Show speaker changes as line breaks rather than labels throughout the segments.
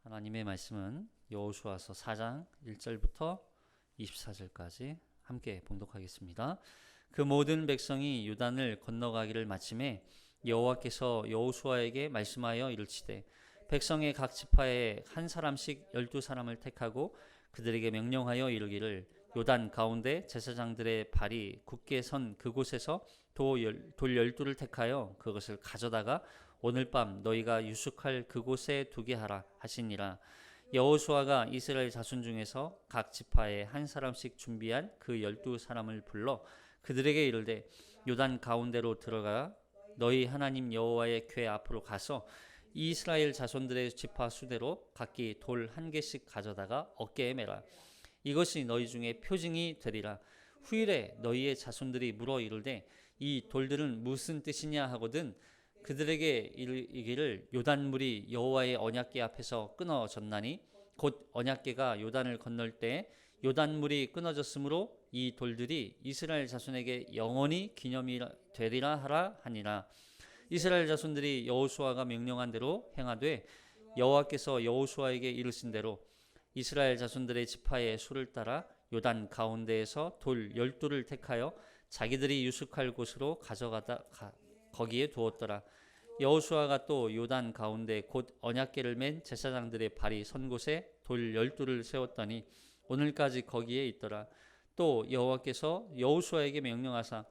하나님의 말씀은 여호수아서 4장 1절부터 24절까지 함께 봉독하겠습니다. 그 모든 백성이 요단을 건너가기를 마침에 여호와께서 여호수아에게 말씀하여 이르시되 백성의 각 지파에 한 사람씩 12사람을 택하고 그들에게 명령하여 이르기를 요단 가운데 제사장들의 발이 굳게 선 그곳에서 돌 12를 택하여 그것을 가져다가 오늘 밤 너희가 유숙할 그곳에 두게 하라 하시니라. 여호수아가 이스라엘 자손 중에서 각 지파에 한 사람씩 준비한 그 12사람을 불러 그들에게 이르되 요단 가운데로 들어가 너희 하나님 여호와의 궤 앞으로 가서 이스라엘 자손들의 지파 수대로 각기 돌 한 개씩 가져다가 어깨에 매라. 이것이 너희 중에 표징이 되리라. 후일에 너희의 자손들이 물어 이르되 이 돌들은 무슨 뜻이냐 하거든 그들에게 이르기를 요단물이 여호와의 언약궤 앞에서 끊어졌나니 곧 언약궤가 요단을 건널 때 요단물이 끊어졌으므로 이 돌들이 이스라엘 자손에게 영원히 기념이 되리라 하라 하니라. 이스라엘 자손들이 여호수아가 명령한 대로 행하되 여호와께서 여호수아에게 이르신 대로 이스라엘 자손들의 지파의 수를 따라 요단 가운데에서 돌 12를 택하여 자기들이 유숙할 곳으로 가져가다 거기에 두었더라. 여호수아가 또 요단 가운데 곧 언약궤를 맨 제사장들의 발이 선 곳에 돌 12를 세웠더니 오늘까지 거기에 있더라. 또 여호와께서 여호수아에게 명령하사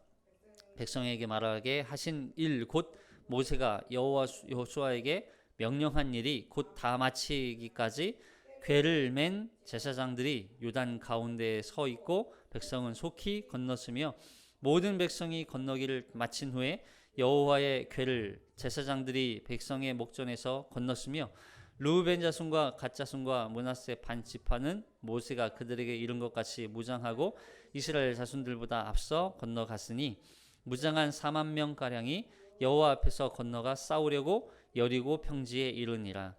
백성에게 말하게 하신 일 곧 모세가 여호수아에게 명령한 일이 곧 다 마치기까지 궤를 맨 제사장들이 요단 가운데에 서 있고 백성은 속히 건넜으며 모든 백성이 건너기를 마친 후에 여호와의 궤를 제사장들이 백성의 목전에서 건넜으며 르우벤 자손과 갓 자손과 므낫세 반 지파는 모세가 그들에게 이른 것 같이 무장하고 이스라엘 자손들보다 앞서 건너갔으니 무장한 4만 명 가량이 여호와 앞에서 건너가 싸우려고 여리고 평지에 이르니라.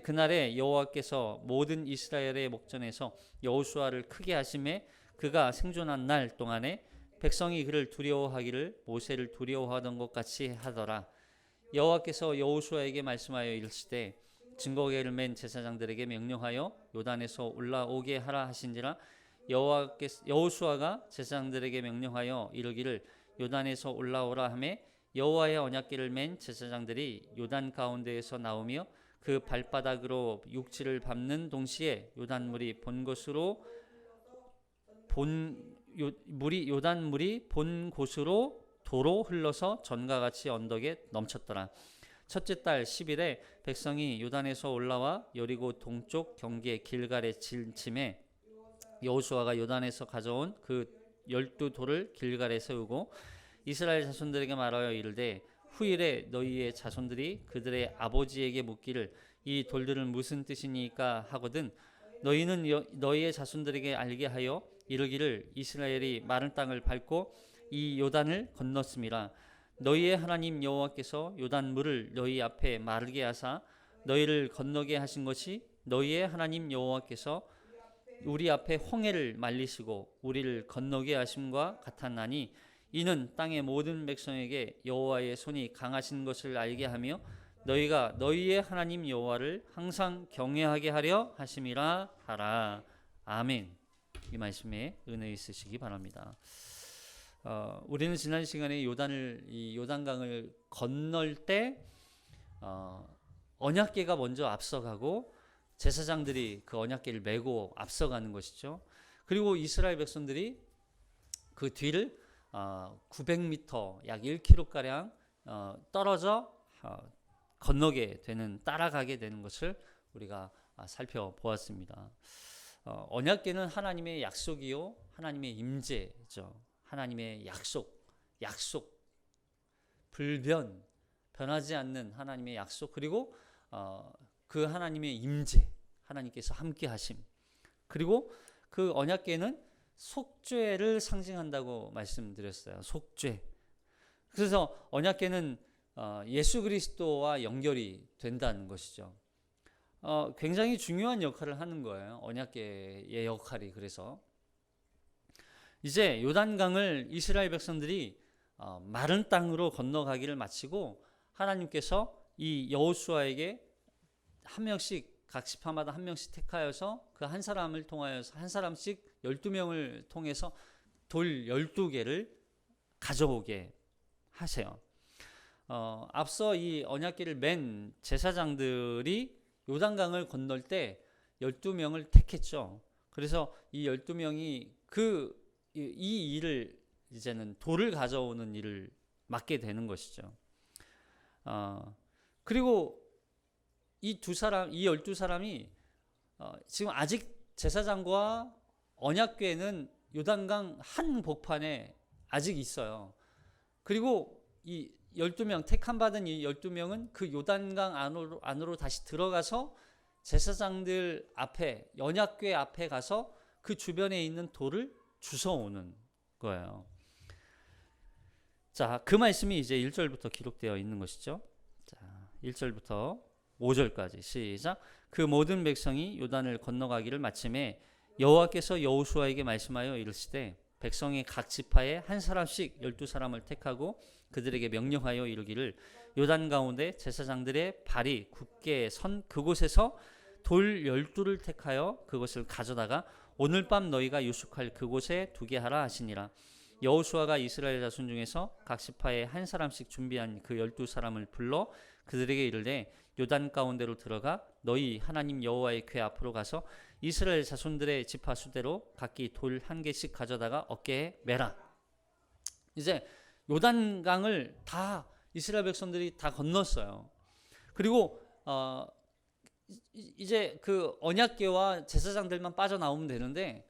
그날에 여호와께서 모든 이스라엘의 목전에서 여호수아를 크게 하심에 그가 생존한 날 동안에 백성이 그를 두려워하기를 모세를 두려워하던 것 같이 하더라. 여호와께서 여호수아에게 말씀하여 이르시되 증거궤를 맨 제사장들에게 명령하여 요단에서 올라오게 하라 하신지라. 여호수아가 제사장들에게 명령하여 이르기를 요단에서 올라오라 하매 여호와의 언약궤를 맨 제사장들이 요단 가운데에서 나오며 그 발바닥으로 육지를 밟는 동시에 요단물이 본 곳으로 도로 흘러서 전과 같이 언덕에 넘쳤더라. 첫째 달 10일에 백성이 요단에서 올라와 여리고 동쪽 경계 길갈에 진침해 여호수아가 요단에서 가져온 그 12돌을 길갈에 세우고 이스라엘 자손들에게 말하여 이르되 후일에 너희의 자손들이 그들의 아버지에게 묻기를 이 돌들은 무슨 뜻이니까 하거든 너희는 너희의 자손들에게 알게 하여 이르기를 이스라엘이 마른 땅을 밟고 이 요단을 건넜음이라. 너희의 하나님 여호와께서 요단물을 너희 앞에 마르게 하사 너희를 건너게 하신 것이 너희의 하나님 여호와께서 우리 앞에 홍해를 말리시고 우리를 건너게 하심과 같았나니 이는 땅의 모든 백성에게 여호와의 손이 강하신 것을 알게 하며 너희가 너희의 하나님 여호와를 항상 경외하게 하려 하심이라 하라. 아멘. 이 말씀에 은혜 있으시기 바랍니다. 우리는 지난 시간에 요단강을 건널 때 언약궤가 먼저 앞서가고 제사장들이 그 언약궤를 메고 앞서가는 것이죠. 그리고 이스라엘 백성들이 그 뒤를 900m 약 1km가량 떨어져 건너게 되는 따라가게 되는 것을 우리가 살펴보았습니다. 언약궤는 하나님의 약속이요 하나님의 임재죠. 하나님의 약속 변하지 않는 하나님의 약속 그리고 그 하나님의 임재 하나님께서 함께 하심 그리고 그 언약궤는 속죄를 상징한다고 말씀드렸어요. 속죄. 그래서 언약궤는 예수 그리스도와 연결이 된다는 것이죠. 굉장히 중요한 역할을 하는 거예요. 언약궤의 역할이. 그래서 이제 요단강을 이스라엘 백성들이 마른 땅으로 건너가기를 마치고 하나님께서 이 여호수아에게 한 명씩 각 지파마다 한 명씩 택하여서 그 한 사람을 통하여서 한 사람씩 12명을 통해서 돌 12개를 가져오게 하세요. 앞서 이 언약궤를 맨 제사장들이 요단강을 건널 때 12명을 택했죠. 그래서 이 12명이 이 일을 이제는 돌을 가져오는 일을 맡게 되는 것이죠. 그리고 이 12사람이 지금 아직 제사장과 언약궤는 요단강 한 복판에 아직 있어요. 그리고 이 12명, 택함 받은 이 12명은 그 요단강 안으로 다시 들어가서 제사장들 앞에, 언약궤 앞에 가서 그 주변에 있는 돌을 주워오는 거예요. 자, 그 말씀이 이제 1절부터 기록되어 있는 것이죠. 자, 1절부터 5절까지 시작. 그 모든 백성이 요단을 건너가기를 마침에 여호와께서 여호수아에게 말씀하여 이르시되 백성의 각 지파에 한 사람씩 12사람을 택하고 그들에게 명령하여 이르기를 요단 가운데 제사장들의 발이 굳게 선 그곳에서 돌 12를 택하여 그것을 가져다가 오늘 밤 너희가 유숙할 그곳에 두게 하라 하시니라. 여호수아가 이스라엘 자손 중에서 각 지파에 한 사람씩 준비한 그 12사람을 불러 그들에게 이르되 요단 가운데로 들어가 너희 하나님 여호와의 궤 앞으로 가서 이스라엘 자손들의 지파 수대로 각기 돌 한 개씩 가져다가 어깨에 매라. 이제 요단강을 다 이스라엘 백성들이 다 건넜어요. 그리고 이제 그 언약궤와 제사장들만 빠져나오면 되는데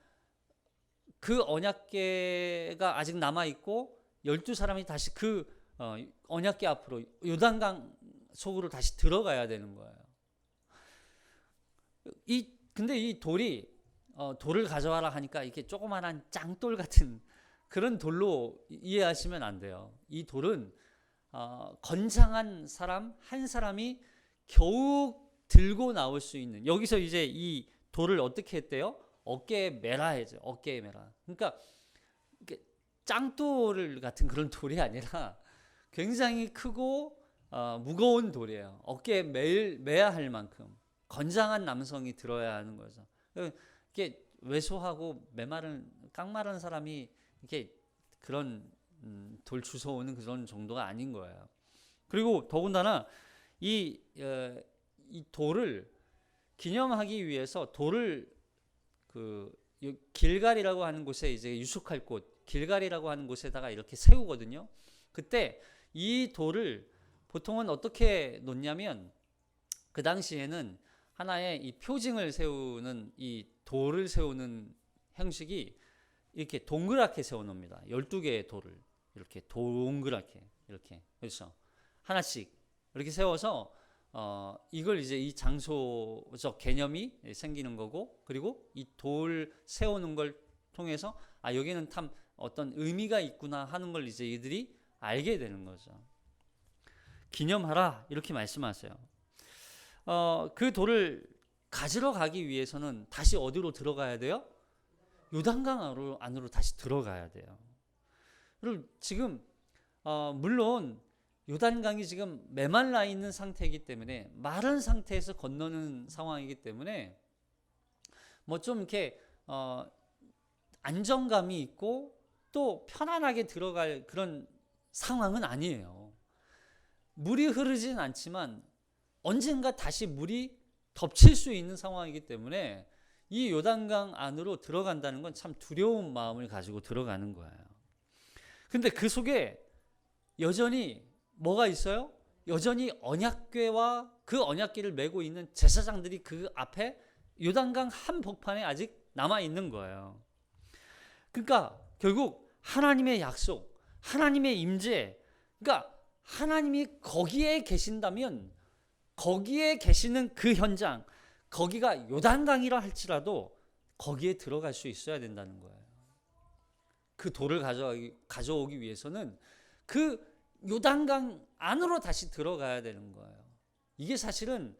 그 언약궤가 아직 남아 있고 12사람이 다시 그 언약궤 앞으로 요단강 속으로 다시 들어가야 되는 거예요. 근데 이 돌이 돌을 가져와라 하니까 이렇게 조그만한 짱돌 같은 그런 돌로 이해하시면 안 돼요. 이 돌은 건장한 사람 한 사람이 겨우 들고 나올 수 있는, 여기서 이제 이 돌을 어떻게 했대요? 어깨에 매라 해죠. 어깨에 매라. 그러니까 짱돌 같은 그런 돌이 아니라 굉장히 크고 무거운 돌이에요. 어깨에 매야 할 만큼 건장한 남성이 들어야 하는 거죠. 이게 왜소하고 깡마른 사람이 이렇게 그런 돌 주워오는 그런 정도가 아닌 거예요. 그리고 더군다나 이 돌을 기념하기 위해서 돌을 길갈이라고 하는 곳에 이제 유숙할 곳, 길갈이라고 하는 곳에다가 이렇게 세우거든요. 그때 이 돌을 보통은 어떻게 놓냐면 그 당시에는 하나의 이 표징을 세우는 이 돌을 세우는 형식이 이렇게 동그랗게 세워놓습니다. 12개의 돌을 이렇게 동그랗게 이렇게 그래서 하나씩 이렇게 세워서 이걸 이제 이 장소적 개념이 생기는 거고, 그리고 이 돌 세우는 걸 통해서 여기는 참 어떤 의미가 있구나 하는 걸 이제 이들이 알게 되는 거죠. 기념하라 이렇게 말씀하세요. 그 돌을 가지러 가기 위해서는 다시 어디로 들어가야 돼요? 요단강 안으로 다시 들어가야 돼요. 그리고 지금 물론 요단강이 지금 메말라 있는 상태이기 때문에 마른 상태에서 건너는 상황이기 때문에 뭐 좀 이렇게 안정감이 있고 또 편안하게 들어갈 그런 상황은 아니에요. 물이 흐르진 않지만 언젠가 다시 물이 덮칠 수 있는 상황이기 때문에 이 요단강 안으로 들어간다는 건 참 두려운 마음을 가지고 들어가는 거예요. 근데 그 속에 여전히 뭐가 있어요? 여전히 언약궤와 그 언약궤를 메고 있는 제사장들이 그 앞에 요단강 한복판에 아직 남아 있는 거예요. 그러니까 결국 하나님의 약속, 하나님의 임재, 그러니까 하나님이 거기에 계신다면 거기에 계시는 그 현장, 거기가 요단강이라 할지라도 거기에 들어갈 수 있어야 된다는 거예요. 그 돌을 가져오기 위해서는 그 요단강 안으로 다시 들어가야 되는 거예요. 이게 사실은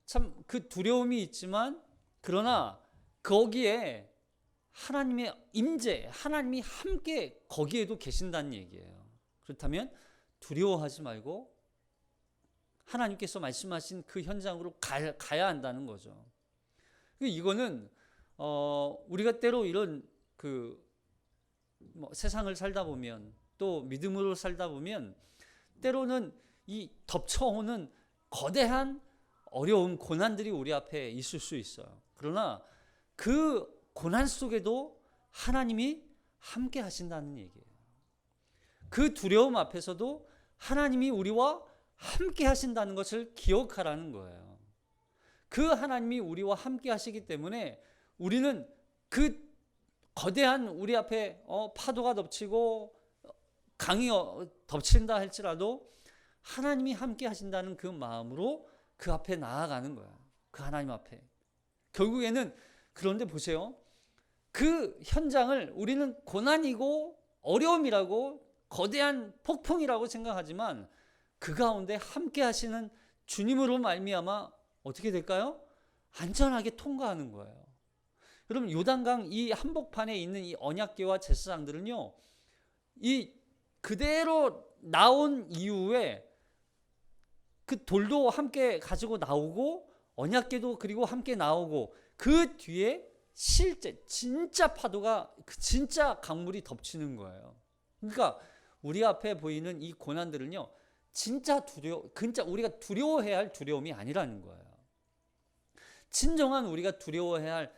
참 그 두려움이 있지만 그러나 거기에 하나님의 임재, 하나님이 함께 거기에도 계신다는 얘기예요. 그렇다면 두려워하지 말고 하나님께서 말씀하신 그 현장으로 가야 한다는 거죠. 이거는 우리가 때로 이런 세상을 살다 보면 또 믿음으로 살다 보면 때로는 이 덮쳐오는 거대한 어려움, 고난들이 우리 앞에 있을 수 있어요. 그러나 그 고난 속에도 하나님이 함께 하신다는 얘기예요. 그 두려움 앞에서도 하나님이 우리와 함께 하신다는 것을 기억하라는 거예요. 그 하나님이 우리와 함께 하시기 때문에 우리는 그 거대한 우리 앞에 파도가 덮치고 강이 덮친다 할지라도 하나님이 함께 하신다는 그 마음으로 그 앞에 나아가는 거야. 그 하나님 앞에. 결국에는 그런데 보세요. 그 현장을 우리는 고난이고 어려움이라고 거대한 폭풍이라고 생각하지만 그 가운데 함께 하시는 주님으로 말미암아 어떻게 될까요? 안전하게 통과하는 거예요. 여러분 요단강 이 한복판에 있는 이 언약궤와 제사장들은요, 이 그대로 나온 이후에 그 돌도 함께 가지고 나오고 언약궤도 그리고 함께 나오고 그 뒤에 실제 진짜 파도가 진짜 강물이 덮치는 거예요. 그러니까 우리 앞에 보이는 이 고난들은요, 진짜 우리가 두려워해야 할 두려움이 아니라는 거예요. 진정한 우리가 두려워해야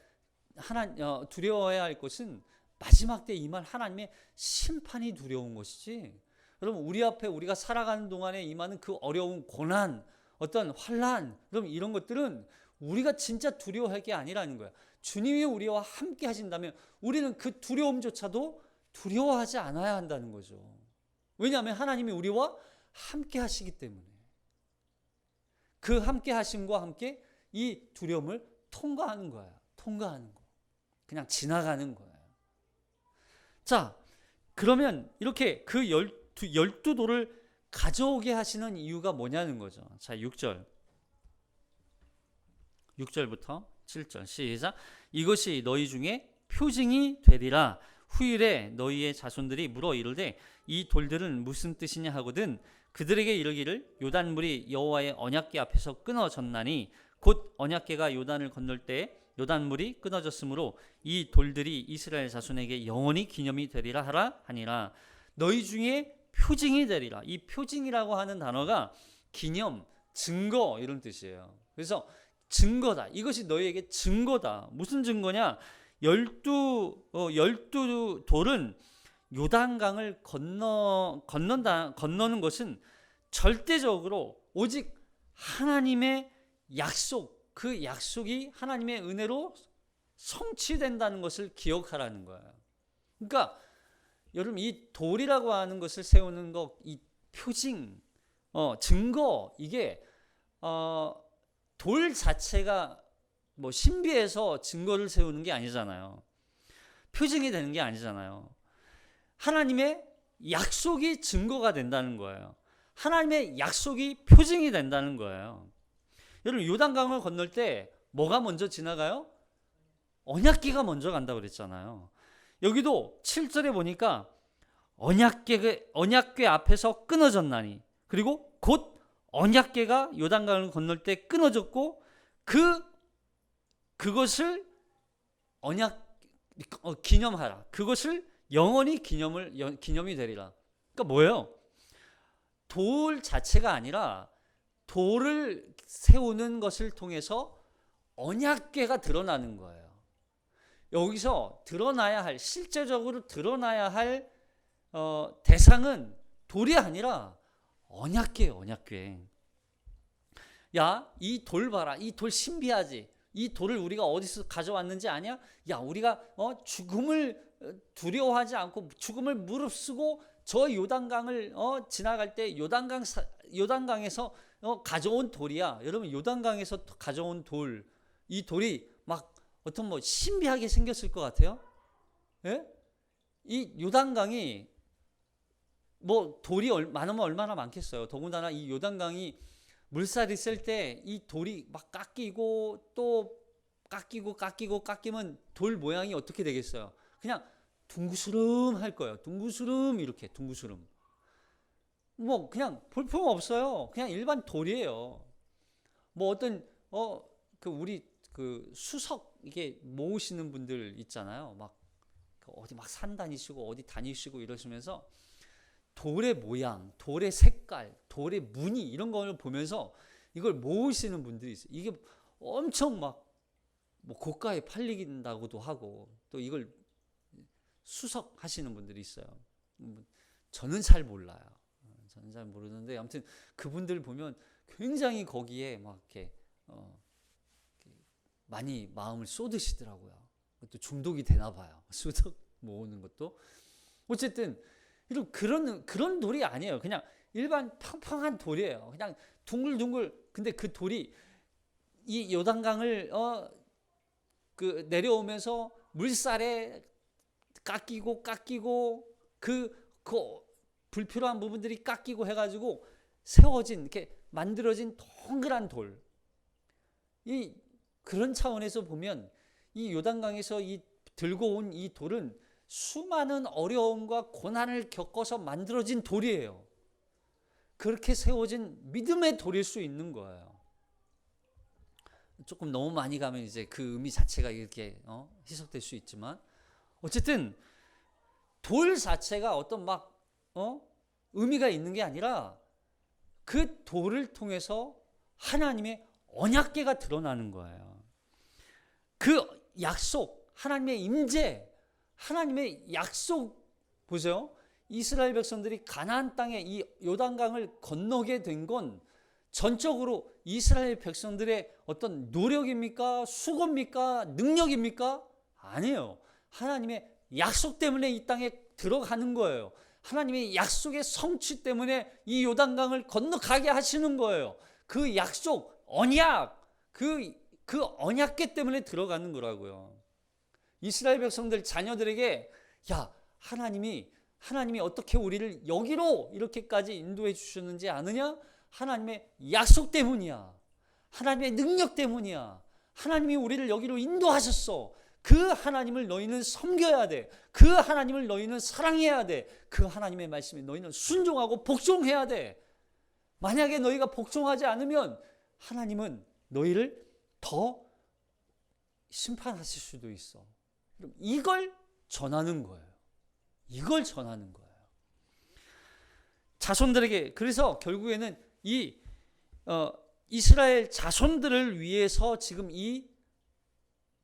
할 것은 마지막 때 임할 하나님의 심판이 두려운 것이지. 여러분 우리 앞에 우리가 살아가는 동안에 임하는 그 어려운 고난, 어떤 환난, 여러분 이런 것들은 우리가 진짜 두려워할 게 아니라는 거예요. 주님이 우리와 함께 하신다면 우리는 그 두려움조차도 두려워하지 않아야 한다는 거죠. 왜냐하면 하나님이 우리와 함께 하시기 때문에. 그 함께 하심과 함께 이 두려움을 통과하는 거예요. 통과하는 거. 그냥 지나가는 거예요. 자, 그러면 이렇게 그 12돌을 가져오게 하시는 이유가 뭐냐는 거죠. 자, 6절부터 7절 시작. 이것이 너희 중에 표징이 되리라. 후일에 너희의 자손들이 물어 이르되 이 돌들은 무슨 뜻이냐 하거든 그들에게 이르기를 요단물이 여호와의 언약궤 앞에서 끊어졌나니 곧 언약궤가 요단을 건널 때 요단물이 끊어졌으므로 이 돌들이 이스라엘 자손에게 영원히 기념이 되리라 하라 하니라. 너희 중에 표징이 되리라. 이 표징이라고 하는 단어가 기념, 증거 이런 뜻이에요. 그래서 증거다. 이것이 너희에게 증거다. 무슨 증거냐? 12 돌은 요단강을 건너는 것은 절대적으로 오직 하나님의 약속, 그 약속이 하나님의 은혜로 성취된다는 것을 기억하라는 거예요. 그러니까 여러분 이 돌이라고 하는 것을 세우는 것, 이 표징, 증거, 이게 돌 자체가 뭐 신비해서 증거를 세우는 게 아니잖아요. 표징이 되는 게 아니잖아요. 하나님의 약속이 증거가 된다는 거예요. 하나님의 약속이 표징이 된다는 거예요. 여러분 요단강을 건널 때 뭐가 먼저 지나가요? 언약궤가 먼저 간다고 그랬잖아요. 여기도 7절에 보니까 언약궤 앞에서 끊어졌나니 그리고 곧 언약궤가 요단강을 건널 때 끊어졌고 그것을 기념하라. 그것을 영원히 기념이 되리라. 그러니까 뭐예요? 돌 자체가 아니라 돌을 세우는 것을 통해서 언약궤가 드러나는 거예요. 여기서 실제적으로 드러나야 할 대상은 돌이 아니라 언약궤예요. 언약궤. 야, 이 돌 봐라. 이 돌 신비하지. 이 돌을 우리가 어디서 가져왔는지 아냐? 야, 우리가 죽음을 두려워하지 않고 죽음을 무릅쓰고 저 요단강을 지나갈 때 요단강에서 가져온 돌이야. 여러분 요단강에서 가져온 돌, 이 돌이 막 어떤 신비하게 생겼을 것 같아요. 예? 이 요단강이 돌이 많으면 얼마나 많겠어요. 더군다나 이 요단강이 물살이 셀 때 이 돌이 막 깎이고 또 깎이면 돌 모양이 어떻게 되겠어요? 그냥 둥그스름 할 거예요. 둥그스름 이렇게 둥그스름. 뭐 그냥 볼품 없어요. 그냥 일반 돌이에요. 뭐 어떤 그 우리 그 수석 이게 모으시는 분들 있잖아요. 막 어디 막 산 다니시고 어디 다니시고 이러시면서 돌의 모양, 돌의 색깔, 돌의 무늬 이런 걸 보면서 이걸 모으시는 분들이 있어요. 이게 엄청 막 뭐 고가에 팔린다고도 하고 또 이걸 수석하시는 분들이 있어요. 저는 잘 몰라요. 저는 잘 모르는데 아무튼 그분들 보면 굉장히 거기에 막 이렇게 많이 마음을 쏟으시더라고요. 또 중독이 되나 봐요. 수석 모으는 것도. 어쨌든 그런 돌이 아니에요. 그냥 일반 팡팡한 돌이에요. 그냥 둥글둥글. 근데 그 돌이 이 요단강을 그 내려오면서 물살에 깎이고 그 불필요한 부분들이 깎이고 해가지고 세워진 이렇게 만들어진 동그란 돌. 그런 차원에서 보면 이 요단강에서 이 들고 온 이 돌은 수많은 어려움과 고난을 겪어서 만들어진 돌이에요. 그렇게 세워진 믿음의 돌일 수 있는 거예요. 조금 너무 많이 가면 이제 그 의미 자체가 이렇게 희석될 수 있지만 어쨌든 돌 자체가 어떤 막 의미가 있는 게 아니라 그 돌을 통해서 하나님의 언약궤가 드러나는 거예요. 그 약속, 하나님의 임재, 하나님의 약속 보세요. 이스라엘 백성들이 가나안 땅에 이 요단강을 건너게 된 건 전적으로 이스라엘 백성들의 어떤 노력입니까? 수고입니까? 능력입니까? 아니에요. 하나님의 약속 때문에 이 땅에 들어가는 거예요. 하나님의 약속의 성취 때문에 이 요단강을 건너가게 하시는 거예요. 그 약속, 언약, 그 언약궤 때문에 들어가는 거라고요. 이스라엘 백성들 자녀들에게 하나님이 어떻게 우리를 여기로 이렇게까지 인도해 주셨는지 아느냐? 하나님의 약속 때문이야. 하나님의 능력 때문이야. 하나님이 우리를 여기로 인도하셨어. 그 하나님을 너희는 섬겨야 돼. 그 하나님을 너희는 사랑해야 돼. 그 하나님의 말씀에 너희는 순종하고 복종해야 돼. 만약에 너희가 복종하지 않으면 하나님은 너희를 더 심판하실 수도 있어. 이걸 전하는 거예요. 이걸 전하는 거예요. 자손들에게. 그래서 결국에는 이스라엘 자손들을 위해서 지금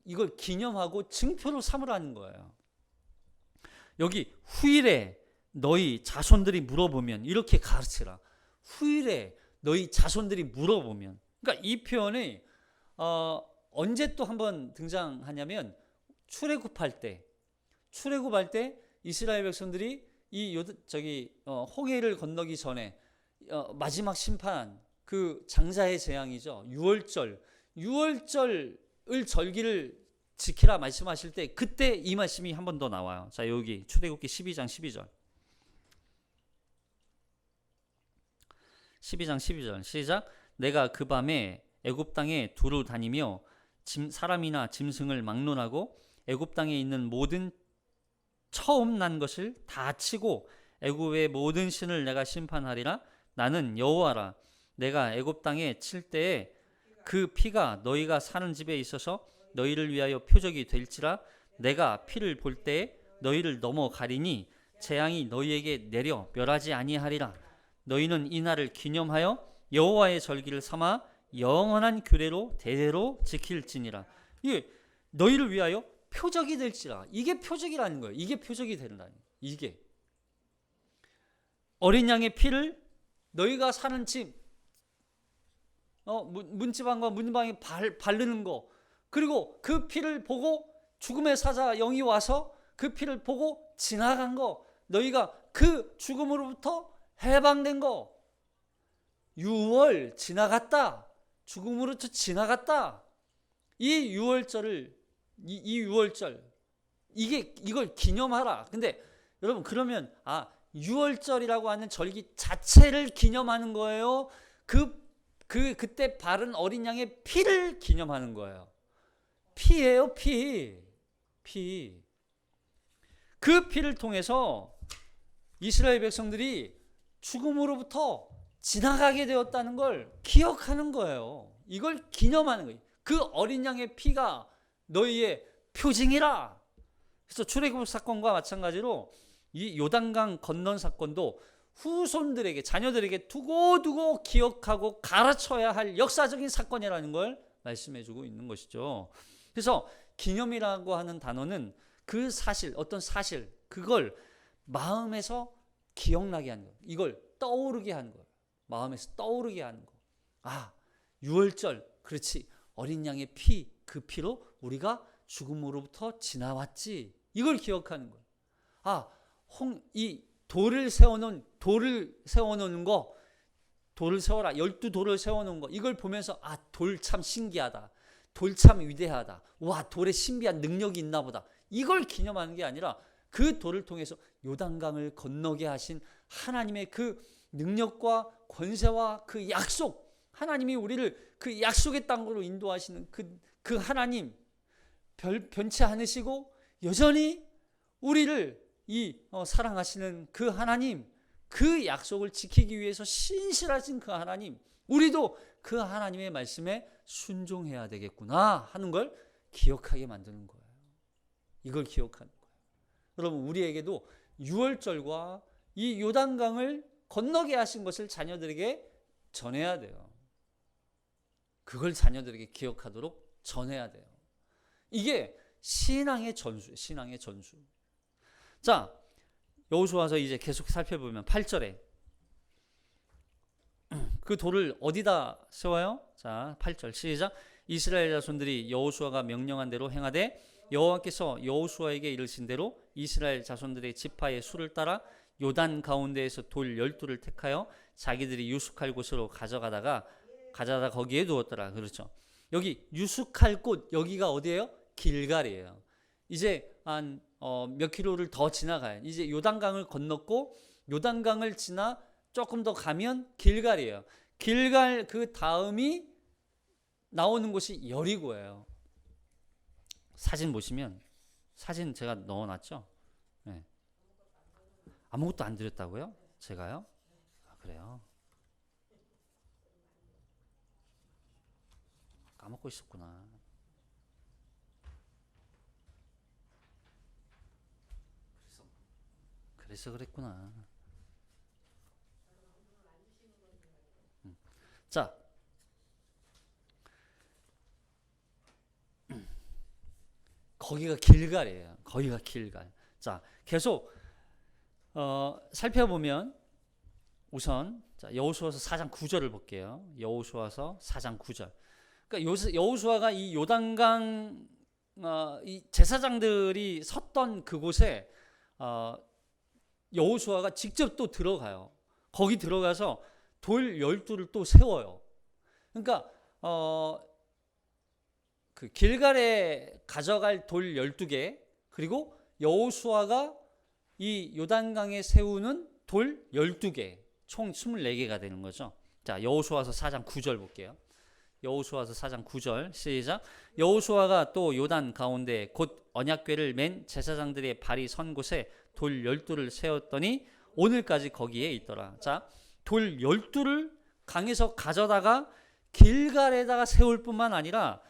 이걸 기념하고 증표로 삼으라는 거예요. 여기 후일에 너희 자손들이 물어보면 이렇게 가르치라. 후일에 너희 자손들이 물어보면. 그러니까 이 표현이 언제 또 한번 등장하냐면 출애굽할 때 이스라엘 백성들이 홍해를 건너기 전에 마지막 심판 그 장자의 재앙이죠. 유월절을 절기를 지키라 말씀하실 때 그때 이 말씀이 한 번 더 나와요. 자, 여기 출애굽기 12장 12절. 12장 12절 시작. 내가 그 밤에 애굽 땅에 두루 다니며 사람이나 짐승을 막론하고 애굽 땅에 있는 모든 처음 난 것을 다 치고 애굽의 모든 신을 내가 심판하리라. 나는 여호와라. 내가 애굽 땅에 칠 때에 그 피가 너희가 사는 집에 있어서 너희를 위하여 표적이 될지라. 내가 피를 볼 때에 너희를 넘어가리니 재앙이 너희에게 내려 멸하지 아니하리라. 너희는 이 날을 기념하여 여호와의 절기를 삼아 영원한 규례로 대대로 지킬지니라. 이게 너희를 위하여 표적이 될지라. 이게 표적이라는 거예요. 이게 표적이 된다는 거예요. 이게 어린 양의 피를 너희가 사는 집 문지방과 문방에 바르는 거, 그리고 그 피를 보고 죽음의 사자 영이 와서 그 피를 보고 지나간 거, 너희가 그 죽음으로부터 해방된 거, 6월 지나갔다, 죽음으로부터 지나갔다. 이 6월절 이걸 기념하라. 근데 여러분 그러면 6월절이라고 하는 절기 자체를 기념하는 거예요? 그때 바른 어린 양의 피를 기념하는 거예요. 피예요, 피. 그 피를 통해서 이스라엘 백성들이 죽음으로부터 지나가게 되었다는 걸 기억하는 거예요. 이걸 기념하는 거예요. 그 어린 양의 피가 너희의 표징이라. 그래서 출애굽 사건과 마찬가지로 이 요단강 건넌 사건도 후손들에게, 자녀들에게 두고두고 기억하고 가르쳐야 할 역사적인 사건이라는 걸 말씀해주고 있는 것이죠. 그래서 기념이라고 하는 단어는 그 사실, 어떤 사실, 그걸 마음에서 기억나게 하는 거예요. 이걸 떠오르게 하는 거예요. 마음에서 떠오르게 하는 거. 아, 유월절, 그렇지. 어린 양의 피, 그 피로 우리가 죽음으로부터 지나왔지. 이걸 기억하는 거예요. 아, 이 돌을 세워놓는 거, 돌을 세워라, 12돌을 세워놓은 거, 이걸 보면서 아, 돌 참 신기하다. 돌 참 위대하다. 와, 돌에 신비한 능력이 있나 보다. 이걸 기념하는 게 아니라 그 돌을 통해서 요단강을 건너게 하신 하나님의 그 능력과 권세와 그 약속, 하나님이 우리를 그 약속의 땅으로 인도하시는 그 하나님, 변치 않으시고 여전히 우리를 사랑하시는 그 하나님, 그 약속을 지키기 위해서 신실하신 그 하나님, 우리도 그 하나님의 말씀에 순종해야 되겠구나 하는 걸 기억하게 만드는 거예요. 이걸 기억하는 거예요. 여러분, 우리에게도 유월절과 이 요단강을 건너게 하신 것을 자녀들에게 전해야 돼요. 그걸 자녀들에게 기억하도록 전해야 돼요. 이게 신앙의 전수예요. 신앙의 전수. 자, 여호수아서 이제 계속 살펴보면 8절에 그 돌을 어디다 세워요? 자, 8절 시작. 이스라엘 자손들이 여호수아가 명령한 대로 행하되 여호와께서 여호수아에게 이르신 대로 이스라엘 자손들의 지파의 수를 따라 요단 가운데에서 돌 12를 택하여 자기들이 유숙할 곳으로 가져다가 거기에 두었더라. 그렇죠. 여기 유숙할 곳, 여기가 어디예요? 길갈이에요. 이제 한 몇 킬로를 더 지나가요. 이제 요단강을 건넜고 요단강을 지나 조금 더 가면 길갈이에요. 길갈 그 다음이 나오는 곳이 여리고예요. 사진 보시면, 사진 제가 넣어놨죠? 네. 아무것도 안 드렸다고요? 제가요? 아, 그래요? 까먹고 있었구나. 그래서 그랬구나. 자, 거기가 길갈이에요. 거기가 길갈. 자, 계속 살펴보면 우선 여호수아서 4장 9절을 볼게요. 여호수아서 4장 9절. 그러니까 여호수아가 이 요단강 이 제사장들이 섰던 그곳에 여호수아가 직접 또 들어가요. 거기 들어가서 돌 12를 또 세워요. 그러니까 그 길갈에 가져갈 돌 12개, 그리고 여호수아가 이 요단강에 세우는 돌 12개, 총 24개가 되는 거죠. 자, 여호수아서 4장 9절 볼게요. 여호수아서 4장 9절 시작. 여호수아가 또 요단 가운데 곧 언약궤를 맨 제사장들의 발이 선 곳에 돌 12를 세웠더니 오늘까지 거기에 있더라. 자, 돌 12를 강에서 가져다가 길갈에다가 세울 뿐만 아니라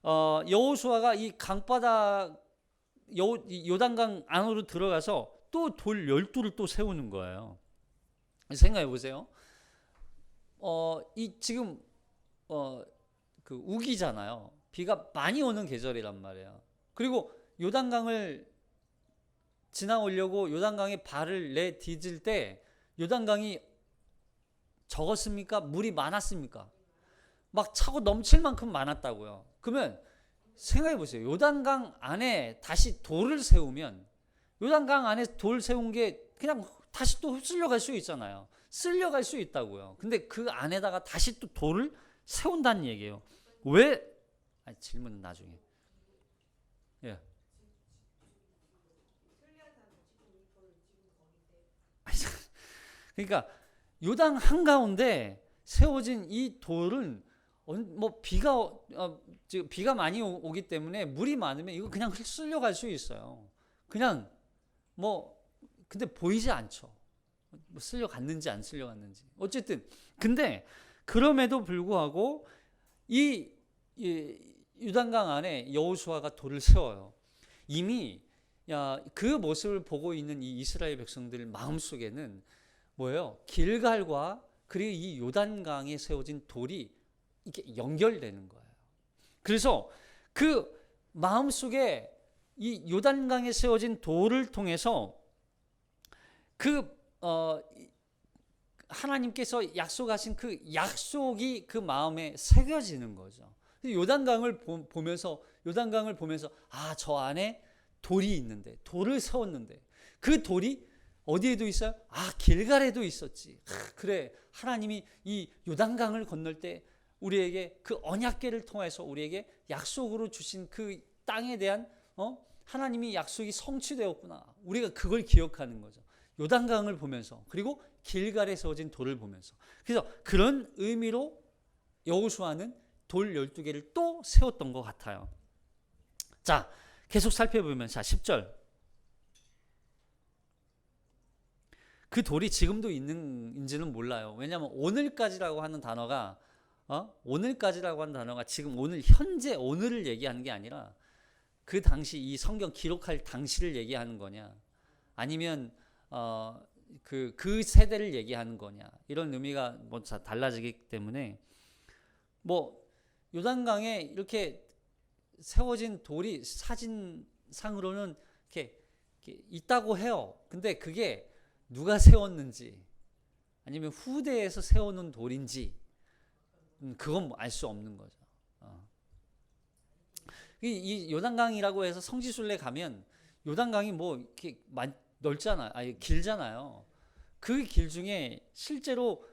여호수아가 이 강바닥 요단강 안으로 들어가서 또 돌 12를 또 세우는 거예요. 생각해 보세요. 이 지금 그 우기잖아요. 비가 많이 오는 계절이란 말이에요. 그리고 요단강을 지나오려고 요단강에 발을 내디딜 때 요단강이 적었습니까? 물이 많았습니까? 막 차고 넘칠 만큼 많았다고요. 그러면 생각해 보세요. 요단강 안에 다시 돌을 세우면 요단강 안에 돌 세운 게 그냥 다시 또 쓸려갈 수 있잖아요. 쓸려갈 수 있다고요. 근데 그 안에다가 다시 또 돌을 세운다는 얘기예요. 왜? 아니, 질문은 나중에. 예. 그러니까 요단 한가운데 세워진 이 돌은 뭐 비가 많이 오기 때문에 물이 많으면 이거 그냥 쓸려갈 수 있어요. 그냥 뭐 근데 보이지 않죠. 뭐 쓸려갔는지 안 쓸려갔는지 어쨌든 근데 그럼에도 불구하고 이 요단강 안에 여호수아가 돌을 세워요. 이미 그 모습을 보고 있는 이 이스라엘 백성들 마음속에는 뭐예요? 길갈과 그리고 이 요단강에 세워진 돌이 이게 연결되는 거예요. 그래서 그 마음속에 이 요단강에 세워진 돌을 통해서 하나님께서 약속하신 그 약속이 그 마음에 새겨지는 거죠. 요단강을 보면서 저 안에 돌이 있는데, 돌을 세웠는데 그 돌이 어디에도 있어요? 길갈에도 있었지. 그래, 하나님이 이 요단강을 건널 때 우리에게 그 언약궤를 통해서 우리에게 약속으로 주신 그 땅에 대한 하나님이 약속이 성취되었구나. 우리가 그걸 기억하는 거죠. 요단강을 보면서, 그리고 길갈에 세워진 돌을 보면서. 그래서 그런 의미로 여호수아는 돌 12개를 또 세웠던 것 같아요. 자, 계속 살펴보면 10절. 그 돌이 지금도 있는지는 몰라요. 왜냐하면 오늘까지라고 하는 단어가 지금 오늘 현재 오늘을 얘기하는 게 아니라 그 당시 이 성경 기록할 당시를 얘기하는 거냐, 아니면 그 세대를 얘기하는 거냐, 이런 의미가 뭐 달라지기 때문에 요단강에 이렇게 세워진 돌이 사진상으로는 이렇게 있다고 해요. 근데 그게 누가 세웠는지 아니면 후대에서 세워놓은 돌인지 그건 알 수 없는 거죠. 이 요단강이라고 해서 성지순례 가면 요단강이 이렇게 넓잖아요. 길잖아요. 그 길 중에 실제로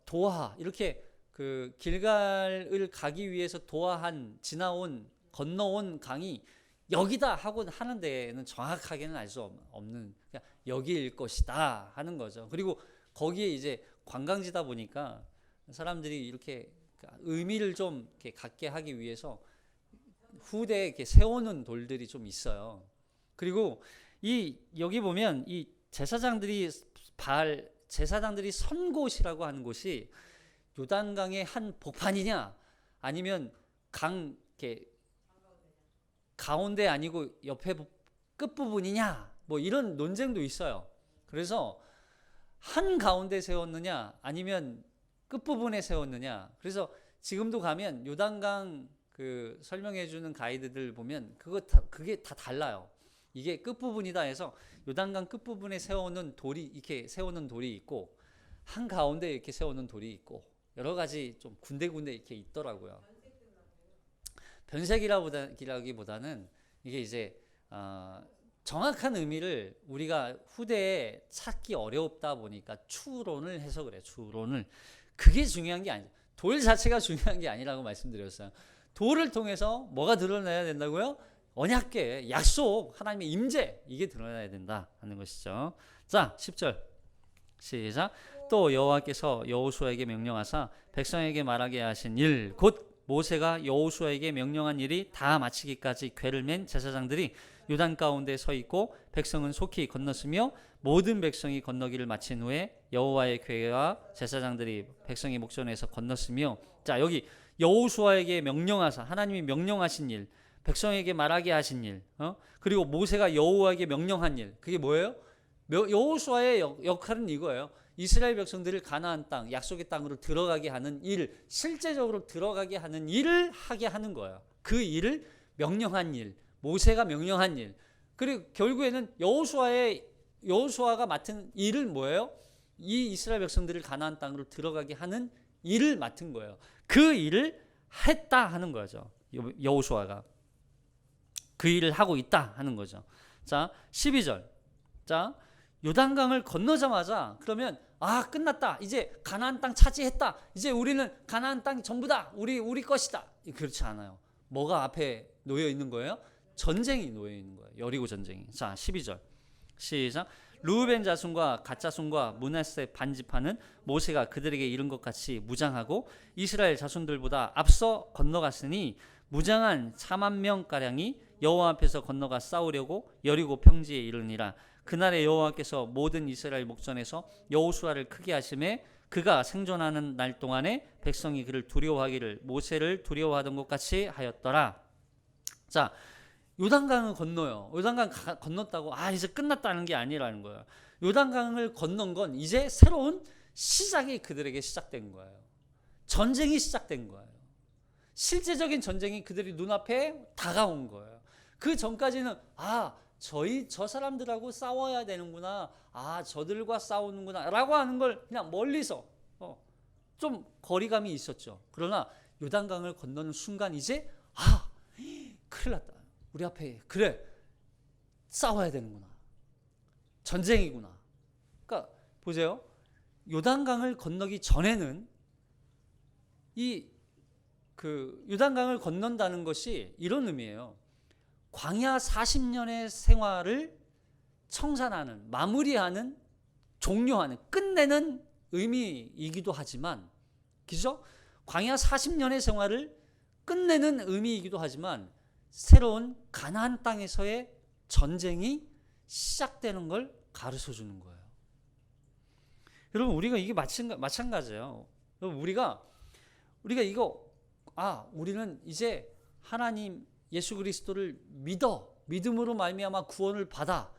도하, 이렇게 그 길갈을 가기 위해서 건너온 강이 여기다 하고 하는 데는 정확하게는 알 수 없는, 그냥 여기일 것이다 하는 거죠. 그리고 거기에 이제 관광지다 보니까 사람들이 이렇게 의미를 좀 이렇게 갖게 하기 위해서 후대에 이렇게 세우는 돌들이 좀 있어요. 그리고 여기 보면 이 제사장들이 선 곳이라고 하는 곳이 요단강의 한 복판이냐, 아니면 강 이렇게 가운데 아니고 옆에 끝부분이냐, 이런 논쟁도 있어요. 그래서 한 가운데 세웠느냐 아니면 끝부분에 세웠느냐. 그래서 지금도 가면 요단강 그 설명해 주는 가이드들 보면 그게 다 달라요. 이게 끝부분이다 해서 요단강 끝부분에 세우는 돌이 있고, 한 가운데 이렇게 세우는 돌이 있고, 여러 가지 좀 군데군데 이렇게 있더라고요. 변색이라기보다는 이게 이제 정확한 의미를 우리가 후대에 찾기 어렵다 보니까 추론을 해서 그래. 추론을. 그게 중요한 게 아니죠. 돌 자체가 중요한 게 아니라고 말씀드렸어요. 돌을 통해서 뭐가 드러나야 된다고요? 언약궤, 약속, 하나님의 임재, 이게 드러나야 된다 하는 것이죠. 자, 10절 시작. 또 여호와께서 여호수아에게 명령하사 백성에게 말하게 하신 일, 곧 모세가 여호수아에게 명령한 일이 다 마치기까지 궤를 맨 제사장들이 요단 가운데 서 있고 백성은 속히 건넜으며, 모든 백성이 건너기를 마친 후에 여호와의 궤와 제사장들이 백성의 목전에서 건넜으며. 자, 여기 여호수아에게 명령하사, 하나님이 명령하신 일, 백성에게 말하게 하신 일, 그리고 모세가 여호와에게 명령한 일, 그게 뭐예요? 여호수아의 역할은 이거예요. 이스라엘 백성들을 가나안 땅, 약속의 땅으로 들어가게 하는 일, 실제적으로 들어가게 하는 일을 하게 하는 거예요. 그 일을 명령한 일, 모세가 명령한 일. 그리고 결국에는 여호수아가 맡은 일은 뭐예요? 이 이스라엘 백성들을 가나안 땅으로 들어가게 하는 일을 맡은 거예요. 그 일을 했다 하는 거죠. 여호수아가 그 일을 하고 있다 하는 거죠. 자, 12절. 자, 요단강을 건너자마자 그러면 끝났다. 이제 가나안 땅 차지했다. 이제 우리는 가나안 땅이 전부다. 우리 것이다. 그렇지 않아요. 뭐가 앞에 놓여 있는 거예요? 전쟁이 놓여 있는 거예요. 여리고 전쟁이. 자, 12절. 시작. 르우벤 자손과 갓 자손과 므낫세 반지파는 모세가 그들에게 이른 것 같이 무장하고 이스라엘 자손들보다 앞서 건너갔으니 무장한 4만 명 가량이 여호와 앞에서 건너가 싸우려고 여리고 평지에 이르니라. 그날에 여호와께서 모든 이스라엘 목전에서 여호수아를 크게 하심에 그가 생존하는 날 동안에 백성이 그를 두려워하기를 모세를 두려워하던 것 같이 하였더라. 자, 요단강을 건너요. 요단강 건넜다고 이제 끝났다는 게 아니라는 거예요. 요단강을 건넌 건 이제 새로운 시작이 그들에게 시작된 거예요. 전쟁이 시작된 거예요. 실제적인 전쟁이 그들이 눈앞에 다가온 거예요. 그 전까지는 저 사람들하고 싸워야 되는구나. 저들과 싸우는구나. 라고 하는 걸 그냥 멀리서 좀 거리감이 있었죠. 그러나 요단강을 건너는 순간 이제 큰일 났다. 우리 앞에 싸워야 되는구나. 전쟁이구나. 그러니까 보세요. 요단강을 건너기 전에는 요단강을 건넌다는 것이 이런 의미예요. 광야 40년의 생활을 청산하는, 마무리하는, 종료하는, 끝내는 의미이기도 하지만, 그죠? 광야 40년의 생활을 끝내는 의미이기도 하지만 새로운 가나안 땅에서의 전쟁이 시작되는 걸 가르쳐 주는 거예요. 여러분, 우리가 이게 마찬가지예요. 여러분, 우리가 이거 우리는 이제 하나님 예수 그리스도를 믿음으로 말미암아 구원을 받아